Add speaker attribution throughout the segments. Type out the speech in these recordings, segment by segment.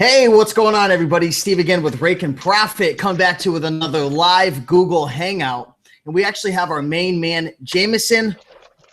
Speaker 1: Hey, what's going on, everybody? Steve again with Rake and Profit. Come back to you with another live Google Hangout. And we actually have our main man, Jameson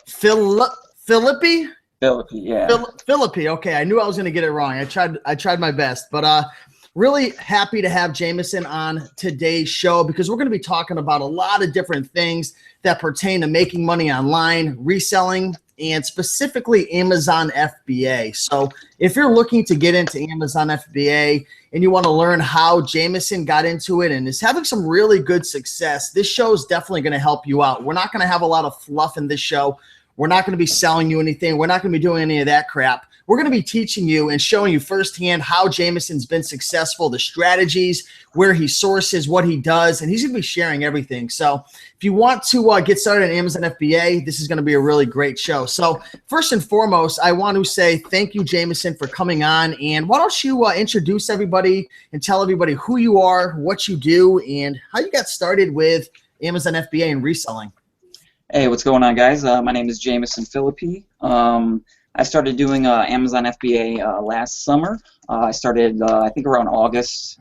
Speaker 1: Philippi. Philippi. Okay, I knew I was going to get it wrong. I tried my best. But really happy to have Jameson on today's show because we're going to be talking about a lot of different things that pertain to making money online, reselling, and specifically Amazon FBA. So if you're looking to get into Amazon FBA and you want to learn how Jameson got into it and is having some really good success, this show is definitely going to help you out. We're not going to have a lot of fluff in this show. We're not going to be selling you anything. We're not going to be doing any of that crap. We're going to be teaching you and showing you firsthand how Jameson's been successful, the strategies, where he sources, what he does, and he's going to be sharing everything. So if you want to get started on Amazon FBA, this is going to be a really great show. So first and foremost, I want to say thank you, Jameson, for coming on. And why don't you introduce everybody and tell everybody who you are, what you do, and how you got started with Amazon FBA and reselling.
Speaker 2: Hey, what's going on, guys? My name is Jameson Philippi. I started doing Amazon FBA last summer. I started, I think, around August,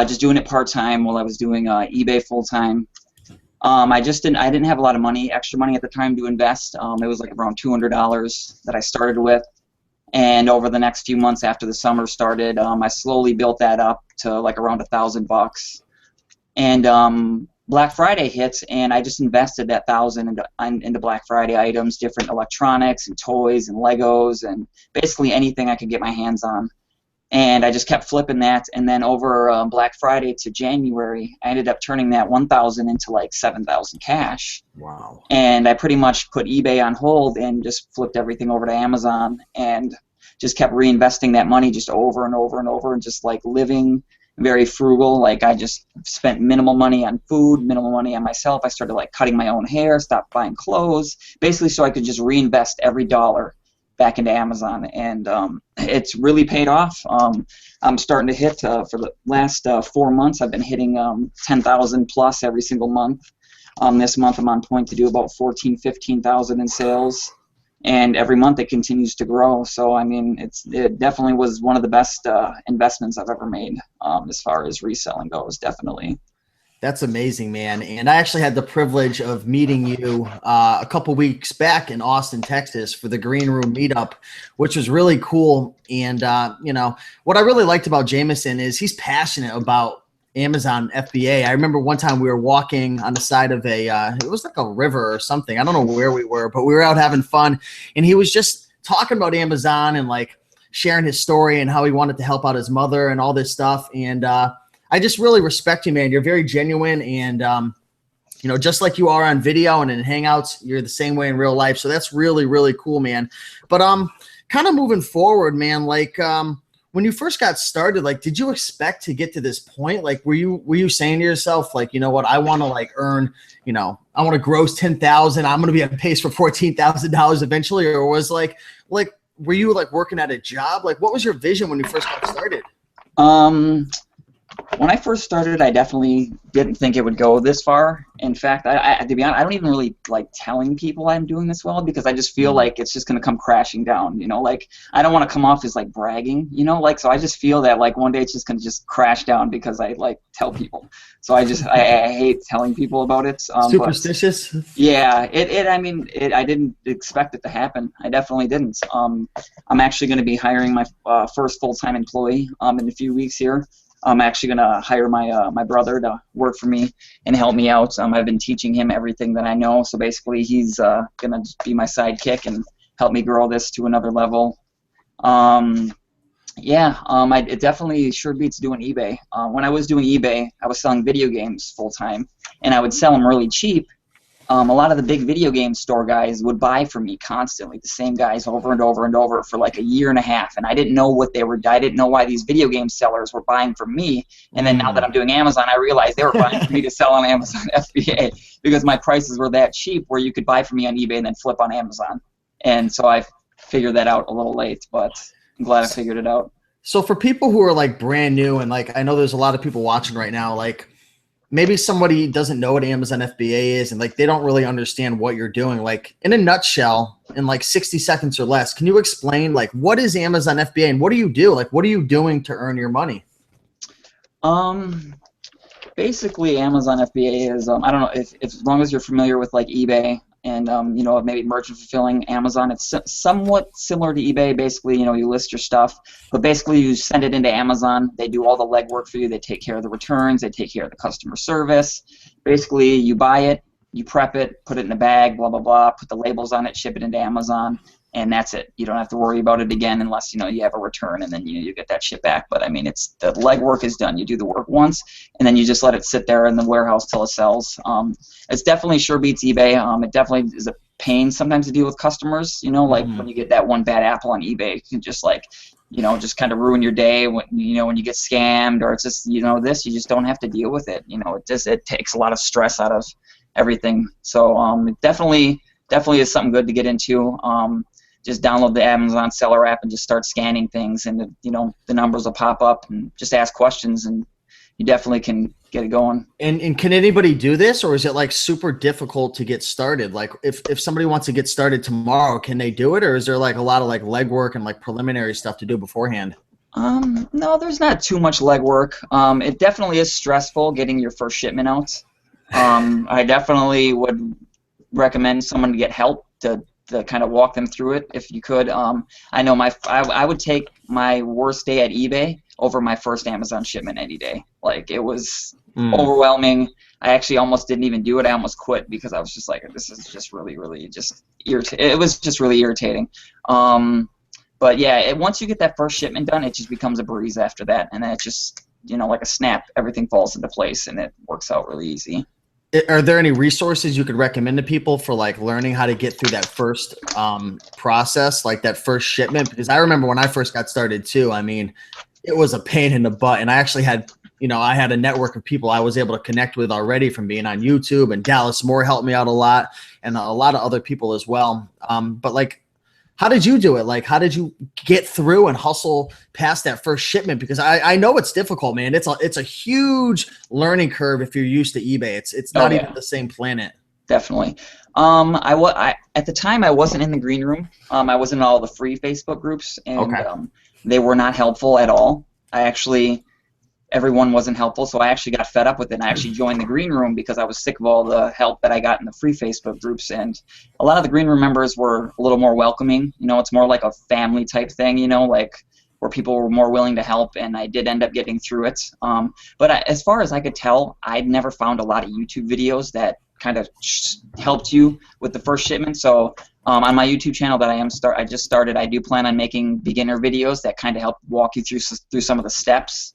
Speaker 2: just doing it part-time while I was doing eBay full-time. I didn't have a lot of money, extra money at the time to invest. It was like around $200 that I started with. And over the next few months after the summer started, I slowly built that up to like around $1,000. And Black Friday hits, and I just invested that $1,000 into Black Friday items, different electronics and toys and Legos and basically anything I could get my hands on. And I just kept flipping that, and then over Black Friday to January, I ended up turning that $1,000 into like $7,000 cash.
Speaker 1: Wow.
Speaker 2: And I pretty much put eBay on hold and just flipped everything over to Amazon and just kept reinvesting that money just over and over and over and just like living very frugal. Like I just spent minimal money on food, minimal money on myself. I started like cutting my own hair, stopped buying clothes, basically so I could just reinvest every dollar back into Amazon, and it's really paid off. I'm starting to hit for the last 4 months. I've been hitting 10,000 plus every single month. This month I'm on point to do about 15,000 in sales. And every month it continues to grow. So I mean, it definitely was one of the best investments I've ever made as far as reselling goes. Definitely.
Speaker 1: That's amazing, man. And I actually had the privilege of meeting you a couple weeks back in Austin, Texas, for the Green Room meetup, which was really cool. And you know what I really liked about Jameson is he's passionate about Amazon FBA. I remember one time we were walking on the side of it was like a river or something. I don't know where we were, but we were out having fun. And he was just talking about Amazon and like sharing his story and how he wanted to help out his mother and all this stuff. And I just really respect you, man. You're very genuine. And, you know, just like you are on video and in Hangouts, you're the same way in real life. So that's really, really cool, man. But kind of moving forward, man, like when you first got started, like, did you expect to get to this point? Like, were you saying to yourself, like, you know what, I want to like earn, you know, I want to gross 10,000. I'm going to be on pace for $14,000 eventually, or was like, were you like working at a job? Like, what was your vision when you first got started?
Speaker 2: When I first started, I definitely didn't think it would go this far. In fact, to be honest, I don't even really like telling people I'm doing this well because I just feel like it's just going to come crashing down, you know, like I don't want to come off as like bragging, you know, like, so I just feel that like one day it's just going to just crash down because I like tell people. So I hate telling people about it.
Speaker 1: Superstitious?
Speaker 2: But, yeah, I didn't expect it to happen. I definitely didn't. I'm actually going to be hiring my first full-time employee in a few weeks here. I'm actually going to hire my brother to work for me and help me out. I've been teaching him everything that I know, so basically he's going to be my sidekick and help me grow this to another level. It definitely sure beats doing eBay. When I was doing eBay, I was selling video games full-time, and I would sell them really cheap. A lot of the big video game store guys would buy from me constantly, the same guys over and over and over for like a year and a half, and I didn't know what they were. I didn't know why these video game sellers were buying from me. And then now that I'm doing Amazon, I realized they were buying from me to sell on Amazon FBA because my prices were that cheap, where you could buy from me on eBay and then flip on Amazon. And so I figured that out a little late, but I'm glad I figured it out.
Speaker 1: So for people who are like brand new, and like I know there's a lot of people watching right now, like, maybe somebody doesn't know what Amazon FBA is and like they don't really understand what you're doing. Like in a nutshell, in like 60 seconds or less, can you explain like what is Amazon FBA and what do you do? Like what are you doing to earn your money?
Speaker 2: Basically Amazon FBA is I don't know if as long as you're familiar with like eBay and you know, maybe merchant fulfilling Amazon, it's somewhat similar to eBay. Basically, you know, you list your stuff, but basically you send it into Amazon. They do all the legwork for you. They take care of the returns. They take care of the customer service. Basically, you buy it, you prep it, put it in a bag, blah blah blah, put the labels on it, ship it into Amazon, and that's it. You don't have to worry about it again unless, you know, you have a return and then you get that shit back. But I mean, it's the legwork is done. You do the work once and then you just let it sit there in the warehouse till it sells. It's definitely sure beats eBay. It definitely is a pain sometimes to deal with customers. You know, like when you get that one bad apple on eBay, it can just like, you know, just kind of ruin your day when, you know, when you get scammed, or it's just, you know, this, you just don't have to deal with it. You know, it takes a lot of stress out of everything. So it definitely is something good to get into. Just download the Amazon seller app and just start scanning things, and you know, the numbers will pop up, and just ask questions and you definitely can get it going.
Speaker 1: And can anybody do this, or is it like super difficult to get started? Like if somebody wants to get started tomorrow, can they do it, or is there like a lot of like legwork and like preliminary stuff to do beforehand?
Speaker 2: No, there's not too much legwork. It definitely is stressful getting your first shipment out. I definitely would recommend someone to get help to kind of walk them through it if you could. I know I would take my worst day at eBay over my first Amazon shipment any day. Like it was overwhelming. I actually almost didn't even do it. I almost quit because I was just like, this is just really just irritating. It was just really irritating. But yeah, once you get that first shipment done, it just becomes a breeze after that, and then it just, you know, like a snap, everything falls into place and it works out really easy.
Speaker 1: Are there any resources you could recommend to people for like learning how to get through that first process, like that first shipment? Because I remember when I first got started too, I mean, it was a pain in the butt. And I actually had, you know, I had a network of people I was able to connect with already from being on YouTube, and Dallas Moore helped me out a lot, and a lot of other people as well. But like, how did you do it? Like, how did you get through and hustle past that first shipment? Because I know it's difficult, man. It's a huge learning curve if you're used to eBay. It's not even the same planet.
Speaker 2: Definitely. I at the time I wasn't in the green room. I was in all the free Facebook groups, and they were not helpful at all. Everyone wasn't helpful, so I actually got fed up with it, and I actually joined the green room because I was sick of all the help that I got in the free Facebook groups. And a lot of the green room members were a little more welcoming. You know, it's more like a family type thing, you know, like where people were more willing to help, and I did end up getting through it. But as far as I could tell, I'd never found a lot of YouTube videos that kind of helped you with the first shipment. So on my YouTube channel that I just started, I do plan on making beginner videos that kind of help walk you through some of the steps.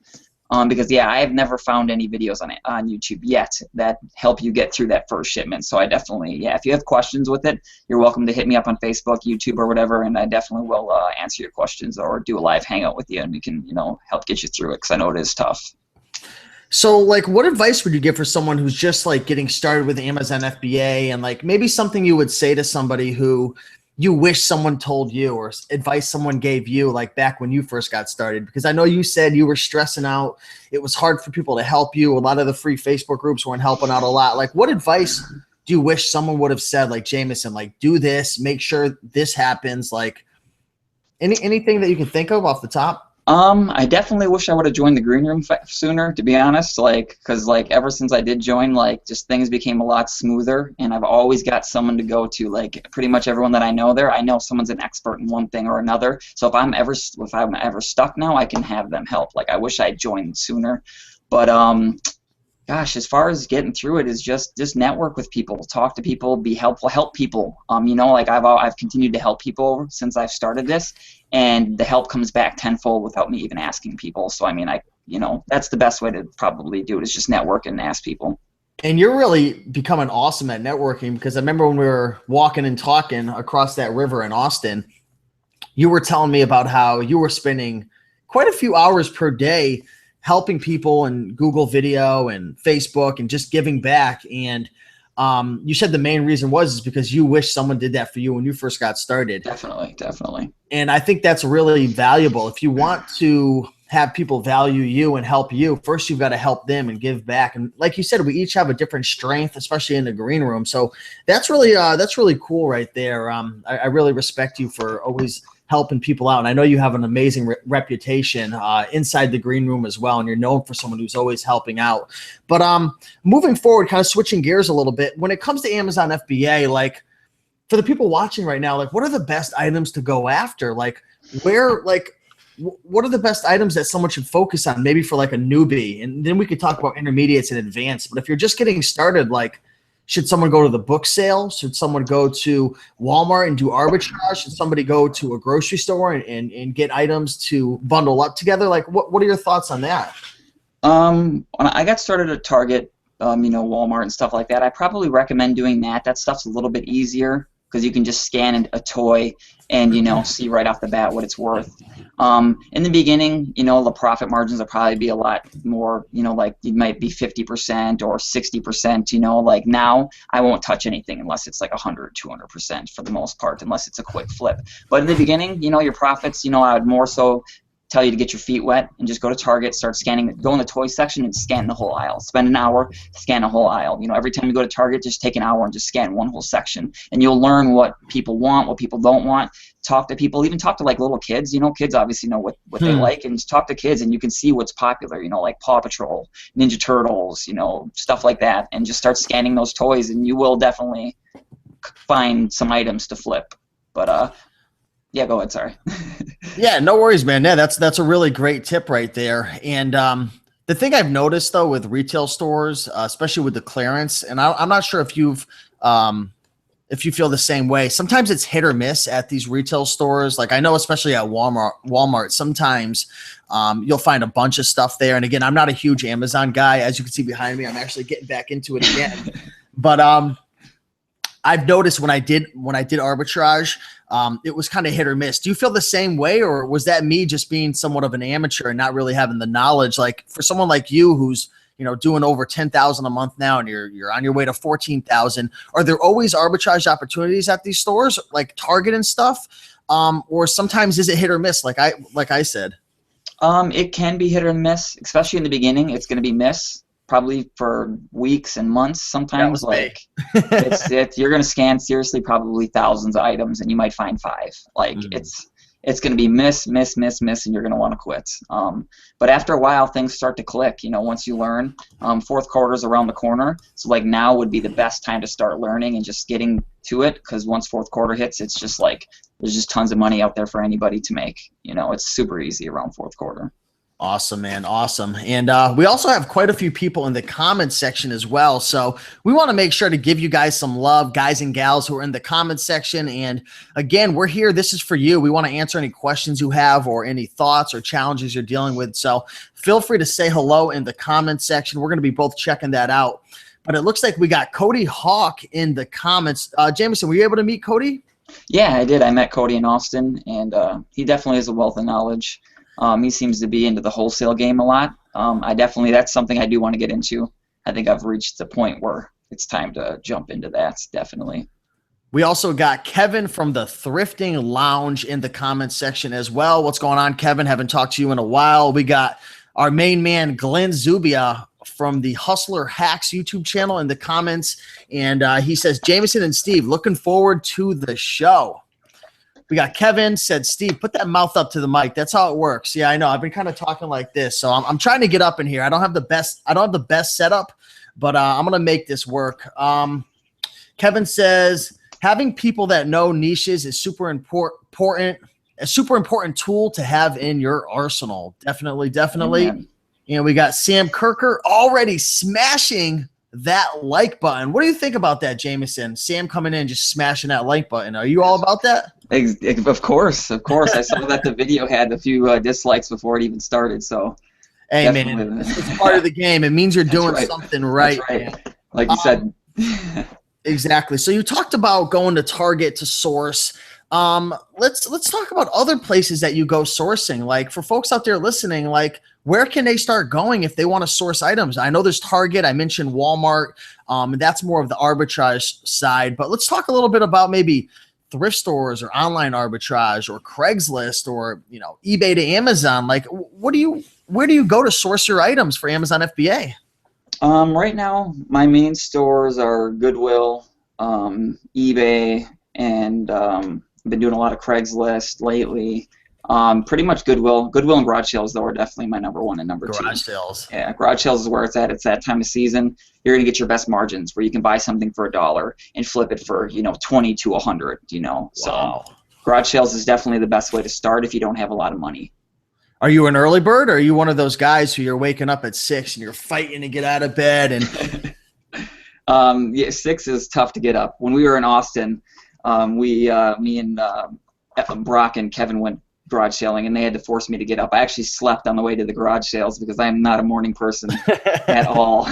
Speaker 2: Because yeah, I have never found any videos on YouTube yet that help you get through that first shipment. So I definitely, yeah, if you have questions with it, you're welcome to hit me up on Facebook, YouTube, or whatever, and I definitely will answer your questions or do a live hangout with you, and we can, you know, help get you through it, because I know it is tough.
Speaker 1: So like, what advice would you give for someone who's just like getting started with Amazon FBA, and like maybe something you would say to somebody who you wish someone told you, or advice someone gave you like back when you first got started? Because I know you said you were stressing out. It was hard for people to help you. A lot of the free Facebook groups weren't helping out a lot. Like, what advice do you wish someone would have said, like, Jameson, like, do this, make sure this happens? Like anything that you can think of off the top?
Speaker 2: I definitely wish I would have joined the green room sooner, to be honest. Like, because like ever since I did join, like just things became a lot smoother, and I've always got someone to go to. Like pretty much everyone that I know there, I know someone's an expert in one thing or another. So if I'm ever stuck now, I can have them help. Like I wish I had joined sooner, but gosh, as far as getting through it is just network with people, talk to people, be helpful, help people. You know, like I've continued to help people since I've started this, and the help comes back tenfold without me even asking people. So I mean, you know, that's the best way to probably do it, is just network and ask people.
Speaker 1: And you're really becoming awesome at networking, because I remember when we were walking and talking across that river in Austin, you were telling me about how you were spending quite a few hours per day helping people in Google Video and Facebook and just giving back. And you said the main reason is because you wish someone did that for you when you first got started.
Speaker 2: Definitely.
Speaker 1: And I think that's really valuable. If you want to have people value you and help you, first you've got to help them and give back. And like you said, we each have a different strength, especially in the green room. So that's really cool right there. I really respect you for always helping people out. And I know you have an amazing reputation inside the green room as well. And you're known for someone who's always helping out. But moving forward, kind of switching gears a little bit, when it comes to Amazon FBA, like for the people watching right now, like what are the best items to go after? Like what are the best items that someone should focus on, maybe for like a newbie? And then we could talk about intermediates and advanced. But if you're just getting started, like, should someone go to the book sale? Should someone go to Walmart and do arbitrage? Should somebody go to a grocery store and get items to bundle up together? Like, what are your thoughts on that?
Speaker 2: When I got started at Target, Walmart and stuff like that, I probably recommend doing that. That stuff's a little bit easier because you can just scan a toy and, see right off the bat what it's worth. In the beginning, the profit margins will probably be a lot more, like it might be 50% or 60%, like now I won't touch anything unless it's like 100, 200% for the most part, unless it's a quick flip. But in the beginning, your profits, I would more so tell you to get your feet wet and just go to Target, start scanning, go in the toy section and scan the whole aisle. Spend an hour, scan a whole aisle. Every time you go to Target, just take an hour and just scan one whole section. And you'll learn what people want, what people don't want. Talk to people, even talk to like little kids. Kids obviously know what they like, and just talk to kids and you can see what's popular, like Paw Patrol, Ninja Turtles, stuff like that. And just start scanning those toys and you will definitely find some items to flip. But yeah, go ahead. Sorry.
Speaker 1: Yeah, no worries, man. Yeah, that's a really great tip right there. And the thing I've noticed though with retail stores, especially with the clearance, and I'm not sure if you feel the same way. Sometimes it's hit or miss at these retail stores. Like I know, especially at Walmart, sometimes you'll find a bunch of stuff there. And again, I'm not a huge Amazon guy, as you can see behind me. I'm actually getting back into it again. But I've noticed when I did arbitrage, it was kind of hit or miss. Do you feel the same way, or was that me just being somewhat of an amateur and not really having the knowledge? Like for someone like you who's doing over 10,000 a month now, and you're on your way to 14,000, are there always arbitrage opportunities at these stores, like Target and stuff, or sometimes is it hit or miss? Like I said,
Speaker 2: it can be hit or miss, especially in the beginning. It's going to be miss. Probably for weeks and months sometimes. Like you're going to scan seriously probably thousands of items and you might find 5. Like it's going to be miss, and you're going to want to quit. But after a while, things start to click. Once you learn, fourth quarter is around the corner. So like now would be the best time to start learning and just getting to it, because once fourth quarter hits, it's just like there's just tons of money out there for anybody to make. It's super easy around fourth quarter.
Speaker 1: Awesome, man. Awesome. And we also have quite a few people in the comments section as well. So we want to make sure to give you guys some love, guys and gals who are in the comments section. And again, we're here. This is for you. We want to answer any questions you have or any thoughts or challenges you're dealing with. So feel free to say hello in the comments section. We're going to be both checking that out. But it looks like we got Cody Hawk in the comments. Jameson, were you able to meet Cody?
Speaker 2: Yeah, I did. I met Cody in Austin, and he definitely has a wealth of knowledge. He seems to be into the wholesale game a lot. That's something I do want to get into. I think I've reached the point where it's time to jump into that, definitely.
Speaker 1: We also got Kevin from the Thrifting Lounge in the comments section as well. What's going on, Kevin? Haven't talked to you in a while. We got our main man, Glenn Zubia, from the Hustler Hacks YouTube channel in the comments. And he says, Jameson and Steve, looking forward to the show. We got Kevin said, Steve, put that mouth up to the mic. That's how it works. Yeah, I know. I've been kind of talking like this, so I'm trying to get up in here. I don't have the best setup, but I'm gonna make this work. Kevin says, having people that know niches is super important. A super important tool to have in your arsenal. Definitely. Amen. And we got Sam Kirker already smashing that like button. What do you think about that, Jameson? Sam coming in just smashing that like button. Are you all about that?
Speaker 2: Of course. I saw that the video had a few dislikes before it even started. So,
Speaker 1: hey, definitely. Man, it's part of the game. It means you're doing something right.
Speaker 2: That's right. Like you said.
Speaker 1: Exactly. So you talked about going to Target to source. Let's talk about other places that you go sourcing. Like for folks out there listening, like where can they start going if they want to source items? I know there's Target. I mentioned Walmart. And that's more of the arbitrage side. But let's talk a little bit about maybe thrift stores or online arbitrage or Craigslist or, eBay to Amazon? Like, where do you go to source your items for Amazon FBA?
Speaker 2: Right now, my main stores are Goodwill, eBay, and I've been doing a lot of Craigslist lately. Pretty much Goodwill. Goodwill and garage sales, though, are definitely my number one and number two.
Speaker 1: Garage sales.
Speaker 2: Yeah, garage sales is where it's at. It's that time of season. You're going to get your best margins where you can buy something for $1 and flip it for, 20 to 100,
Speaker 1: Wow.
Speaker 2: So garage sales is definitely the best way to start if you don't have a lot of money.
Speaker 1: Are you an early bird, or are you one of those guys who you're waking up at 6 and you're fighting to get out of bed? And
Speaker 2: Yeah, 6 is tough to get up. When we were in Austin, me and Brock and Kevin went garage sailing, and they had to force me to get up. I actually slept on the way to the garage sales because I'm not a morning person at all.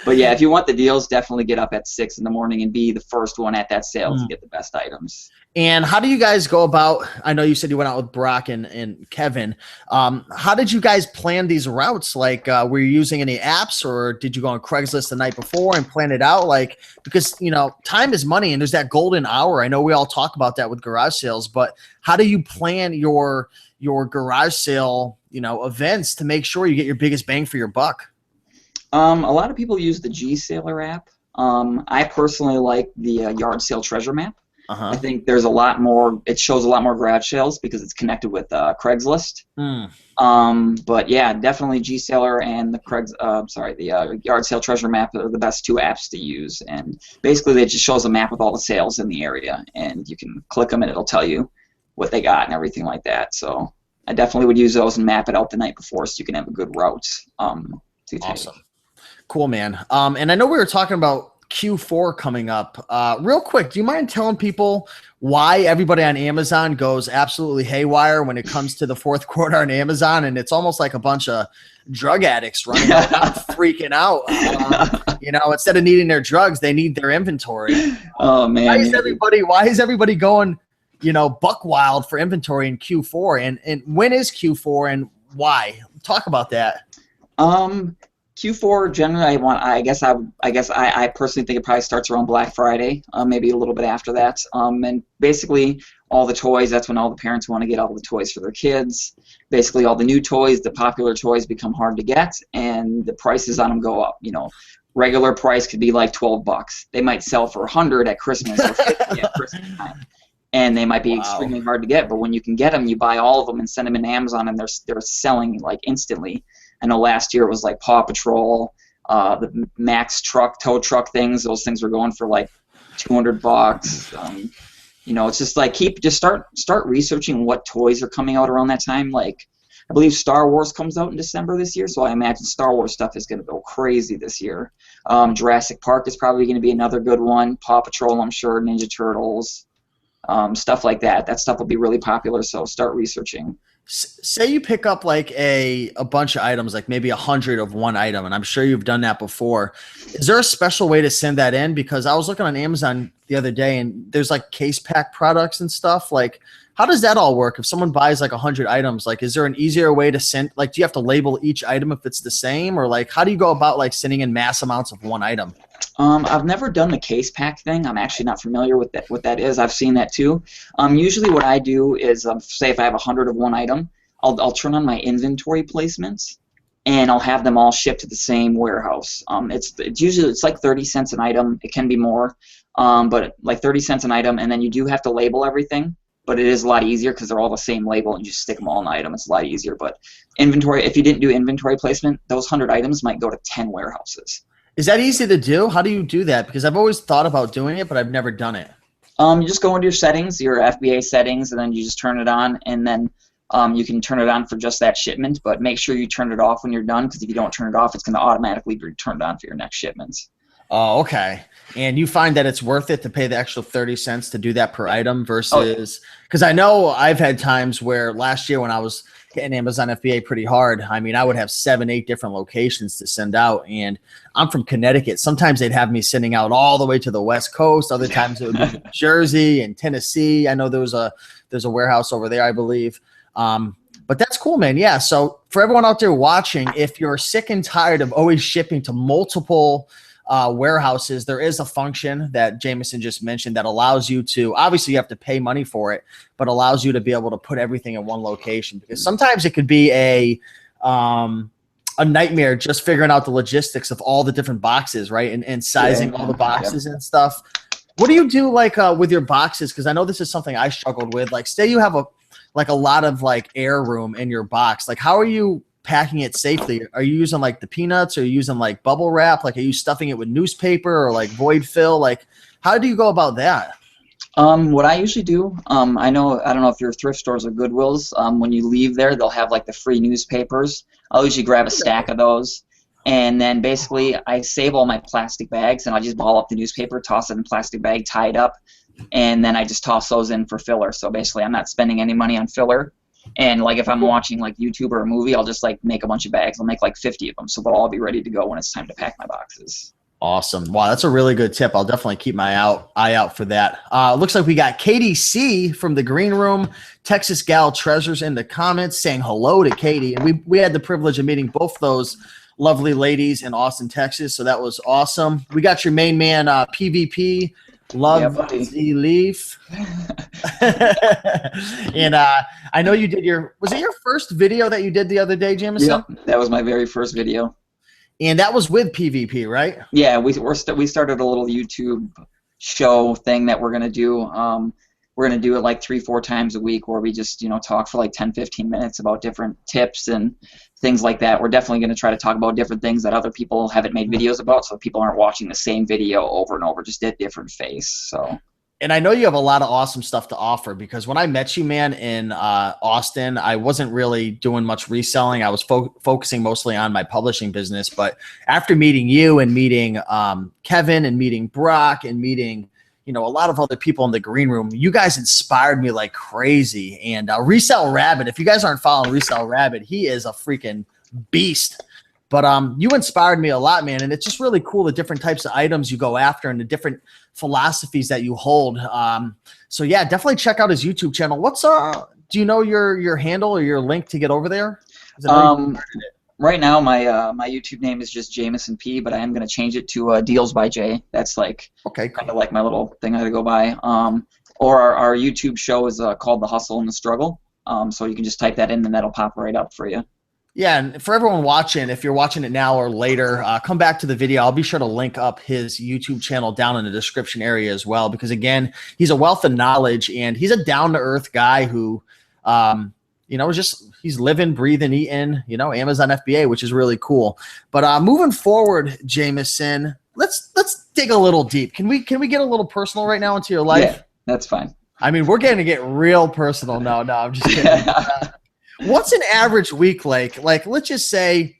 Speaker 2: But yeah, if you want the deals, definitely get up at 6 in the morning and be the first one at that sale to get the best items.
Speaker 1: And how do you guys go about, I know you said you went out with Brock and Kevin. How did you guys plan these routes? Like, were you using any apps, or did you go on Craigslist the night before and plan it out? Like, because, time is money and there's that golden hour. I know we all talk about that with garage sales, but how do you plan your garage sale, events to make sure you get your biggest bang for your buck?
Speaker 2: A lot of people use the G-Sailor app. I personally like the Yard Sale Treasure Map. I think there's a lot more. It shows a lot more garage sales because it's connected with Craigslist. But yeah, definitely G-Sailor and the Yard Sale Treasure Map are the best two apps to use. And basically, it just shows a map with all the sales in the area, and you can click them and it'll tell you what they got and everything like that. So I definitely would use those and map it out the night before so you can have a good route.
Speaker 1: Awesome. Cool, man. And I know we were talking about Q4 coming up. Real quick, do you mind telling people why everybody on Amazon goes absolutely haywire when it comes to the fourth quarter on Amazon? And it's almost like a bunch of drug addicts running around freaking out. Instead of needing their drugs, they need their inventory.
Speaker 2: Oh, man.
Speaker 1: Why is everybody going, buck wild for inventory in Q4? And when is Q4 and why? Talk about that.
Speaker 2: Q4 generally, I personally think it probably starts around Black Friday, maybe a little bit after that. And basically, all the toys. That's when all the parents want to get all the toys for their kids. Basically, all the new toys, the popular toys, become hard to get, and the prices on them go up. Regular price could be like $12. They might sell for $100 at Christmas or $50 at Christmas time. And they might be extremely hard to get, but when you can get them, you buy all of them and send them in Amazon, and they're selling like instantly. I know last year it was like Paw Patrol, the Max tow truck things. Those things were going for like $200. It's just like start researching what toys are coming out around that time. Like I believe Star Wars comes out in December this year, so I imagine Star Wars stuff is going to go crazy this year. Jurassic Park is probably going to be another good one. Paw Patrol, I'm sure. Ninja Turtles. Stuff like that. That stuff will be really popular, so start researching.
Speaker 1: Say you pick up like a bunch of items, like maybe 100 of one item, and I'm sure you've done that before. Is there a special way to send that in? Because I was looking on Amazon the other day, and there's like case pack products and stuff. Like, how does that all work? If someone buys like 100 items, like, is there an easier way to send? Like, do you have to label each item if it's the same, or like, how do you go about like sending in mass amounts of one item?
Speaker 2: I've never done the case pack thing. I'm actually not familiar with that. What that is, I've seen that too. Usually, what I do is, say if I have 100 of one item, I'll turn on my inventory placements, and I'll have them all shipped to the same warehouse. It's usually like 30 cents an item. It can be more, but like 30 cents an item, and then you do have to label everything. But it is a lot easier because they're all the same label, and you just stick them all in the item. It's a lot easier. But inventory, if you didn't do inventory placement, those 100 items might go to 10 warehouses.
Speaker 1: Is that easy to do? How do you do that? Because I've always thought about doing it, but I've never done it.
Speaker 2: You just go into your settings, your FBA settings, and then you just turn it on, and then you can turn it on for just that shipment, but make sure you turn it off when you're done, because if you don't turn it off, it's going to automatically be turned on for your next shipments.
Speaker 1: Oh, okay. And you find that it's worth it to pay the extra 30 cents to do that per item versus – because I know I've had times where last year when I was hitting Amazon FBA pretty hard, I mean, I would have 7-8 different locations to send out, and I'm from Connecticut. Sometimes they'd have me sending out all the way to the West Coast. Other times it would be New Jersey and Tennessee. I know there's a warehouse over there, I believe. But that's cool, man. Yeah. So for everyone out there watching, if you're sick and tired of always shipping to multiple warehouses, there is a function that Jameson just mentioned that allows you to, obviously you have to pay money for it, but allows you to be able to put everything in one location, because sometimes it could be a nightmare just figuring out the logistics of all the different boxes, right? And sizing all the boxes and stuff. What do you do like with your boxes? Because I know this is something I struggled with. Like, say you have a lot of like air room in your box. Like, how are you packing it safely? Are you using like the peanuts? Or are you using like bubble wrap? Like, are you stuffing it with newspaper or like void fill? Like, how do you go about that?
Speaker 2: What I usually do, I don't know if your thrift stores or Goodwills, when you leave there, they'll have like the free newspapers. I'll usually grab a stack of those, and then basically I save all my plastic bags, and I just ball up the newspaper, toss it in a plastic bag, tie it up, and then I just toss those in for filler. So basically I'm not spending any money on filler. And like if I'm watching like YouTube or a movie, I'll just like make a bunch of bags. I'll make like 50 of them, so they'll all be ready to go when it's time to pack my boxes.
Speaker 1: Awesome. Wow, that's a really good tip. I'll definitely keep my eye out for that. Looks like we got Katie C from the Green Room, Texas Gal Treasures in the comments saying hello to Katie. And we had the privilege of meeting both those lovely ladies in Austin, Texas. So that was awesome. We got your main man, PvP. Love the Leaf. And I know you did was it your first video that you did the other day, Jameson?
Speaker 2: Yep, that was my very first video.
Speaker 1: And that was with PvP, right?
Speaker 2: Yeah, we started a little YouTube show thing that we're going to do. We're going to do it like 3-4 times a week, where we just, talk for like 10-15 minutes about different tips and things like that. We're definitely going to try to talk about different things that other people haven't made videos about, so people aren't watching the same video over and over, just at different face. So.
Speaker 1: And I know you have a lot of awesome stuff to offer, because when I met you, man, in Austin, I wasn't really doing much reselling. I was focusing mostly on my publishing business. But after meeting you and meeting Kevin and meeting Brock and meeting a lot of other people in the Green Room, you guys inspired me like crazy. And Resell Rabbit, if you guys aren't following Resell Rabbit, he is a freaking beast. But you inspired me a lot, man. And it's just really cool, the different types of items you go after and the different philosophies that you hold. So yeah, definitely check out his YouTube channel. What's do you know your handle or your link to get over there?
Speaker 2: Right now my YouTube name is just Jameson P, but I am going to change it to Deals by Jay. That's like kind of like my little thing I had to go by. Or our YouTube show is called The Hustle and the Struggle. So you can just type that in and that'll pop right up for you.
Speaker 1: Yeah, and for everyone watching, if you're watching it now or later, come back to the video. I'll be sure to link up his YouTube channel down in the description area as well, because again, he's a wealth of knowledge, and he's a down-to-earth guy who, he's living, breathing, eating, Amazon FBA, which is really cool. But moving forward, Jameson, let's dig a little deep. Can we get a little personal right now into your life?
Speaker 2: Yeah, that's fine.
Speaker 1: I mean, we're going to get real personal. No, I'm just kidding. What's an average week like? Like, let's just say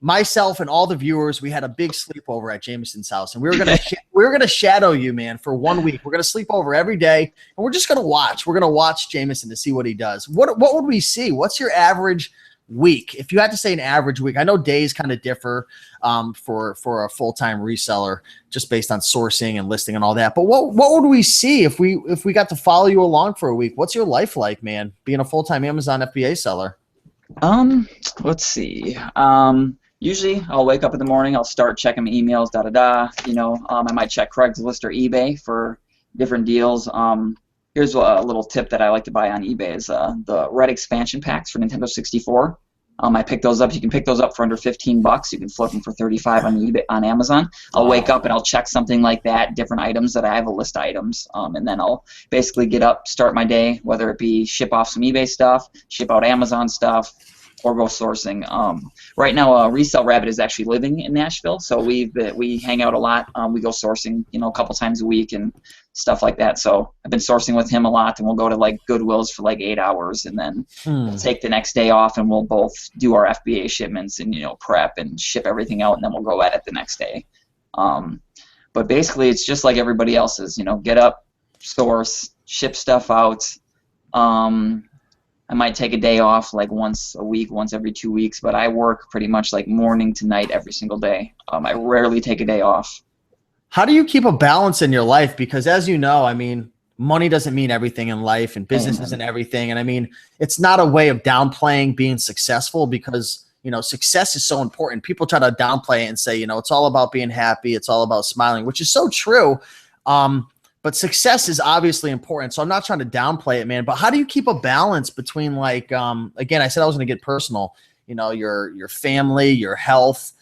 Speaker 1: myself and all the viewers, we had a big sleepover at Jameson's house, and we were gonna shadow you, man, for 1 week. We're gonna sleep over every day, and we're just gonna watch. We're gonna watch Jameson to see what he does. What would we see? What's your average week? If you had to say an average week, I know days kind of differ for a full-time reseller, just based on sourcing and listing and all that. But what would we see if we got to follow you along for a week? What's your life like, man, being a full-time Amazon FBA seller?
Speaker 2: Let's see. Usually I'll wake up in the morning, I'll start checking my emails, I might check Craigslist or eBay for different deals. Here's a little tip that I like to buy on eBay is the Red expansion packs for Nintendo 64. I pick those up. You can pick those up for under $15. You can flip them for $35 on eBay, on Amazon. I'll wake up and I'll check something like that, different items that I have a list items, and then I'll basically get up, start my day, whether it be ship off some eBay stuff, ship out Amazon stuff, or go sourcing. Right now, Resell Rabbit is actually living in Nashville, so we hang out a lot. We go sourcing, a couple times a week and stuff like that. So I've been sourcing with him a lot, and we'll go to like Goodwills for like 8 hours, and then we'll take the next day off, and we'll both do our FBA shipments and prep and ship everything out, and then we'll go at it the next day. But basically, it's just like everybody else's. Get up, source, ship stuff out. I might take a day off like once a week, once every 2 weeks, but I work pretty much like morning to night every single day. I rarely take a day off.
Speaker 1: How do you keep a balance in your life? Because as you know, I mean, money doesn't mean everything in life, and business isn't everything. And I mean, it's not a way of downplaying being successful, because success is so important. People try to downplay it and say, it's all about being happy. It's all about smiling, which is so true. But success is obviously important. So I'm not trying to downplay it, man. But how do you keep a balance between again, I said I was going to get personal, your family, your health,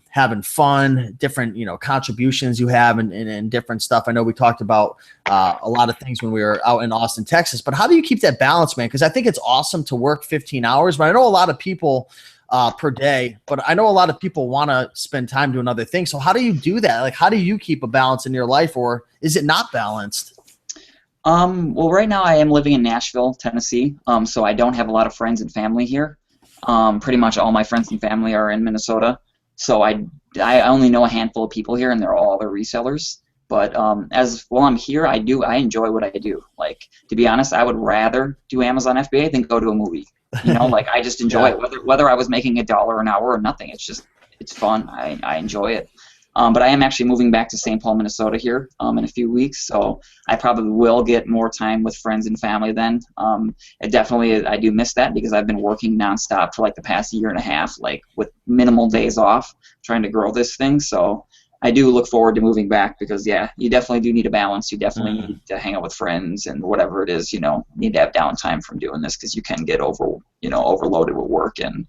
Speaker 1: having fun, different, contributions you have and different stuff. I know we talked about a lot of things when we were out in Austin, Texas, but how do you keep that balance, man? Because I think it's awesome to work 15 hours, but I know a lot of people per day, but I know a lot of people want to spend time doing other things. So how do you do that? Like, how do you keep a balance in your life, or is it not balanced?
Speaker 2: Well, right now I am living in Nashville, Tennessee. So I don't have a lot of friends and family here. Pretty much all my friends and family are in Minnesota. So I only know a handful of people here, and they're all the resellers. But while I'm here, I enjoy what I do. Like, to be honest, I would rather do Amazon FBA than go to a movie. Like, I just enjoy it. Whether I was making $1 an hour or nothing, it's fun. I enjoy it. But I am actually moving back to St. Paul, Minnesota here in a few weeks, so I probably will get more time with friends and family then. I do miss that because I've been working nonstop for like the past year and a half, like with minimal days off, trying to grow this thing. So I do look forward to moving back because, yeah, you definitely do need a balance. You definitely need to hang out with friends and whatever it is, need to have downtime from doing this because you can get overloaded with work and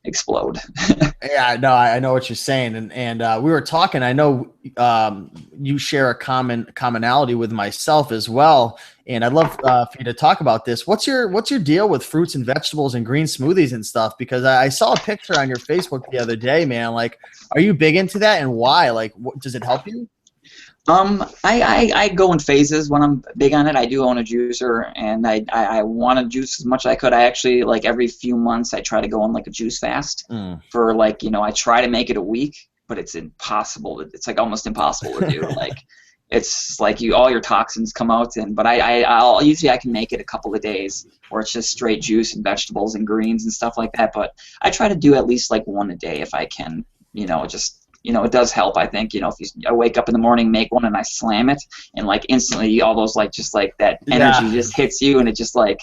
Speaker 2: explode.
Speaker 1: Yeah, no, I know what you're saying, and we were talking. I know you share a commonality with myself as well, and I'd love for you to talk about this. What's your deal with fruits and vegetables and green smoothies and stuff? Because I saw a picture on your Facebook the other day, man. Like, are you big into that, and why? Like, does it help you?
Speaker 2: I go in phases when I'm big on it. I do own a juicer, and I want to juice as much as I could. I actually, like, every few months I try to go on like a juice fast for I try to make it a week, but it's impossible. It's like almost impossible to do. Like, it's like all your toxins come out, but I'll usually I can make it a couple of days where it's just straight juice and vegetables and greens and stuff like that. But I try to do at least like one a day if I can. It does help, I think. I wake up in the morning, make one, and I slam it, and like instantly all those that energy just hits you, and it just it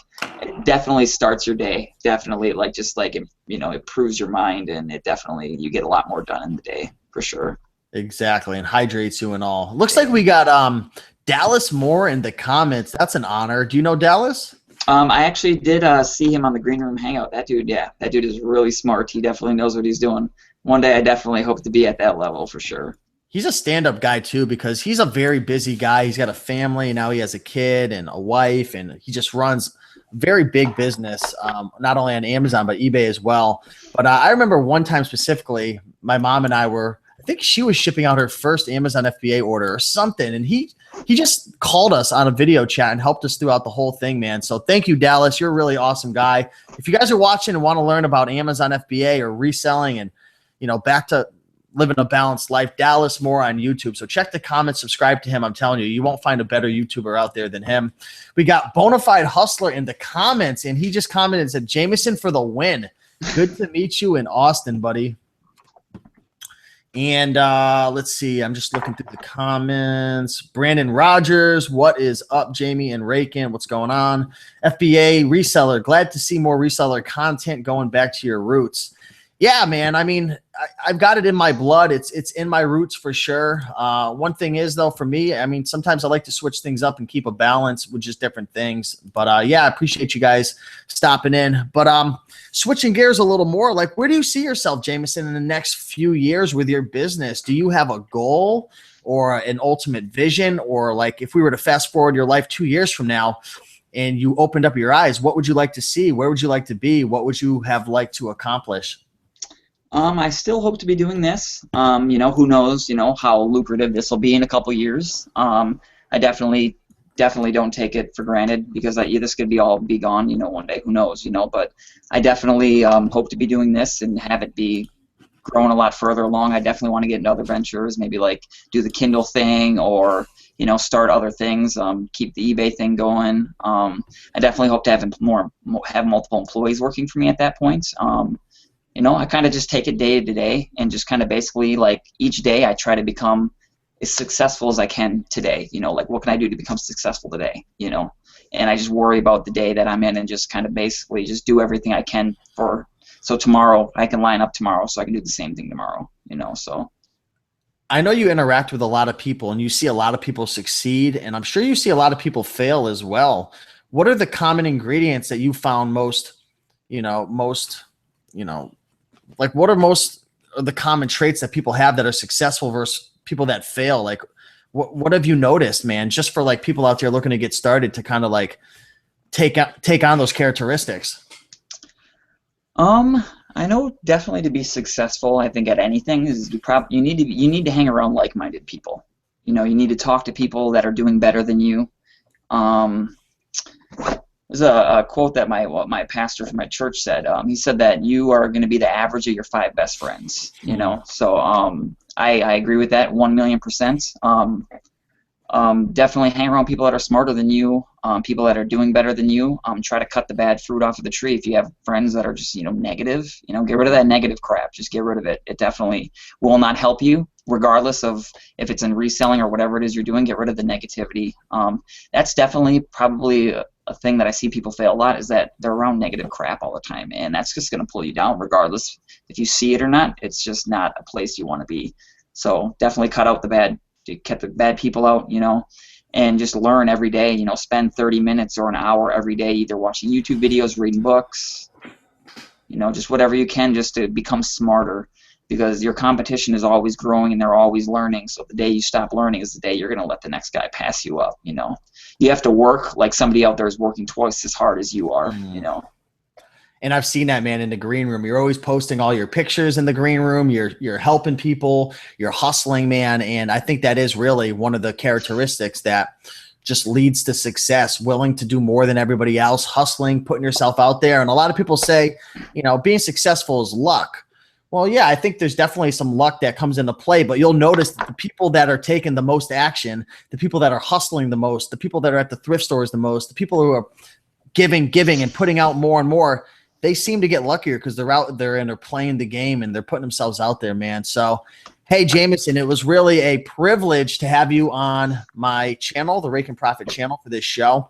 Speaker 2: definitely starts your day. Definitely it improves your mind, and it definitely, you get a lot more done in the day for sure.
Speaker 1: Exactly, and hydrates you and all. Looks like we got Dallas Moore in the comments. That's an honor. Do you know Dallas?
Speaker 2: I actually did see him on the Green Room Hangout. That dude is really smart. He definitely knows what he's doing. One day I definitely hope to be at that level for sure.
Speaker 1: He's a stand-up guy too, because he's a very busy guy. He's got a family, and now he has a kid and a wife, and he just runs a very big business, not only on Amazon but eBay as well. But I remember one time specifically, my mom and I I think she was shipping out her first Amazon FBA order or something, and he just called us on a video chat and helped us throughout the whole thing, man. So thank you, Dallas. You're a really awesome guy. If you guys are watching and want to learn about Amazon FBA or reselling and back to living a balanced life, Dallas Moore on YouTube. So check the comments, subscribe to him. I'm telling you, you won't find a better YouTuber out there than him. We got Bonafide Hustler in the comments, and he just commented and said, Jameson for the win. Good to meet you in Austin, buddy. And let's see. I'm just looking through the comments. Brandon Rogers, what is up, Jamie and Rakin? What's going on? FBA reseller. Glad to see more reseller content going back to your roots. Yeah, man. I mean, I've got it in my blood. It's in my roots for sure. One thing is, though, for me, I mean, sometimes I like to switch things up and keep a balance with just different things. But yeah, I appreciate you guys stopping in. But switching gears a little more, like, where do you see yourself, Jameson, in the next few years with your business? Do you have a goal or an ultimate vision? Or, like, if we were to fast forward your life 2 years from now and you opened up your eyes, what would you like to see? Where would you like to be? What would you have liked to accomplish?
Speaker 2: I still hope to be doing this. Who knows, how lucrative this will be in a couple years. I definitely don't take it for granted because this could be gone, one day. Who knows, But I definitely hope to be doing this and have it be growing a lot further along. I definitely want to get into other ventures, maybe like do the Kindle thing or start other things. Keep the eBay thing going. I definitely hope to have multiple employees working for me at that point. I kind of just take it day to day and just kind of basically, like, each day I try to become as successful as I can today. Like, what can I do to become successful today? And I just worry about the day that I'm in and just kind of basically just do everything I can for So tomorrow I can line up tomorrow, so I can do the same thing tomorrow. So.
Speaker 1: I know you interact with a lot of people and you see a lot of people succeed, and I'm sure you see a lot of people fail as well. What are the common ingredients that you found most, like what are most of the common traits that people have that are successful versus people that fail? Like what have you noticed, man, just for like people out there looking to get started to kind of like take on those characteristics?
Speaker 2: I know definitely to be successful, I think at anything is you need to hang around like-minded people. You need to talk to people that are doing better than you. There's a quote that my pastor from my church said. He said that you are going to be the average of your 5 best friends. So I agree with that 1,000,000%. Definitely hang around people that are smarter than you, people that are doing better than you. Try to cut the bad fruit off of the tree. If you have friends that are just negative, get rid of that negative crap. Just get rid of it. It definitely will not help you, regardless of if it's in reselling or whatever it is you're doing. Get rid of the negativity. That's definitely probably a thing that I see people fail a lot, is that they're around negative crap all the time, and that's just going to pull you down, regardless if you see it or not. It's just not a place you want to be. So definitely cut out the bad. Get the bad people out, and just learn every day. Spend 30 minutes or an hour every day either watching YouTube videos, reading books, just whatever you can, just to become smarter, because your competition is always growing and they're always learning. So the day you stop learning is the day you're going to let the next guy pass you up. You have to work like somebody out there is working twice as hard as you are.
Speaker 1: And I've seen that, man, in the green room. You're always posting all your pictures in the green room. You're helping people. You're hustling, man. And I think that is really one of the characteristics that just leads to success, willing to do more than everybody else, hustling, putting yourself out there. And a lot of people say, being successful is luck. Well, yeah, I think there's definitely some luck that comes into play, but you'll notice that the people that are taking the most action, the people that are hustling the most, the people that are at the thrift stores the most, the people who are giving and putting out more and more, they seem to get luckier because they're out there and they're playing the game and they're putting themselves out there, man. So, hey, Jameson, it was really a privilege to have you on my channel, the Rake and Profit channel, for this show.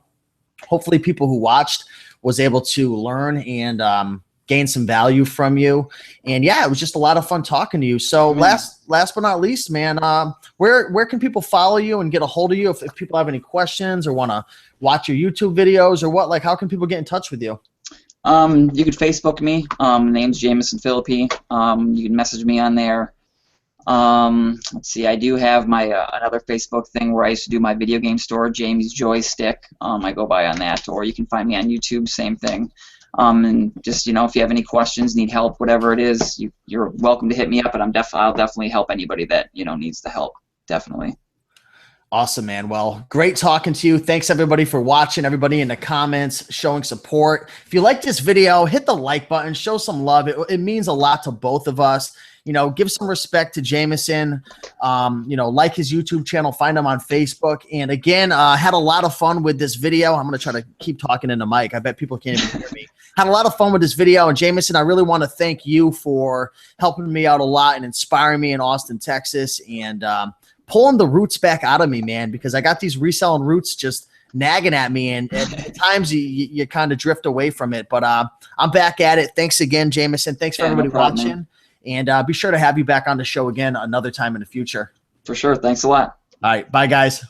Speaker 1: Hopefully people who watched was able to learn and gain some value from you. And yeah, it was just a lot of fun talking to you. So last but not least, man, where can people follow you and get a hold of you if people have any questions or want to watch your YouTube videos or what? Like, how can people get in touch with you?
Speaker 2: You could Facebook me. Name's Jameson Philippi. You can message me on there. Let's see. I do have my another Facebook thing where I used to do my video game store, Jamie's Joystick. I go by on that, or you can find me on YouTube. Same thing. And just if you have any questions, need help, whatever it is, you're welcome to hit me up. And I'll definitely help anybody that needs the help. Definitely.
Speaker 1: Awesome, man. Well, great talking to you. Thanks everybody for watching, everybody in the comments showing support. If you like this video, hit the like button, show some love. It means a lot to both of us. Give some respect to Jameson. Like his YouTube channel, find him on Facebook. And again, had a lot of fun with this video. I'm going to try to keep talking in the mic. I bet people can't even hear me. Had a lot of fun with this video. And Jameson, I really want to thank you for helping me out a lot and inspiring me in Austin, Texas, and pulling the roots back out of me, man, because I got these reselling roots just nagging at me, and at times you kind of drift away from it. But I'm back at it. Thanks again, Jameson. Thanks for everybody watching. And be sure to have you back on the show again another time in the future.
Speaker 2: For sure. Thanks a lot.
Speaker 1: All right. Bye, guys.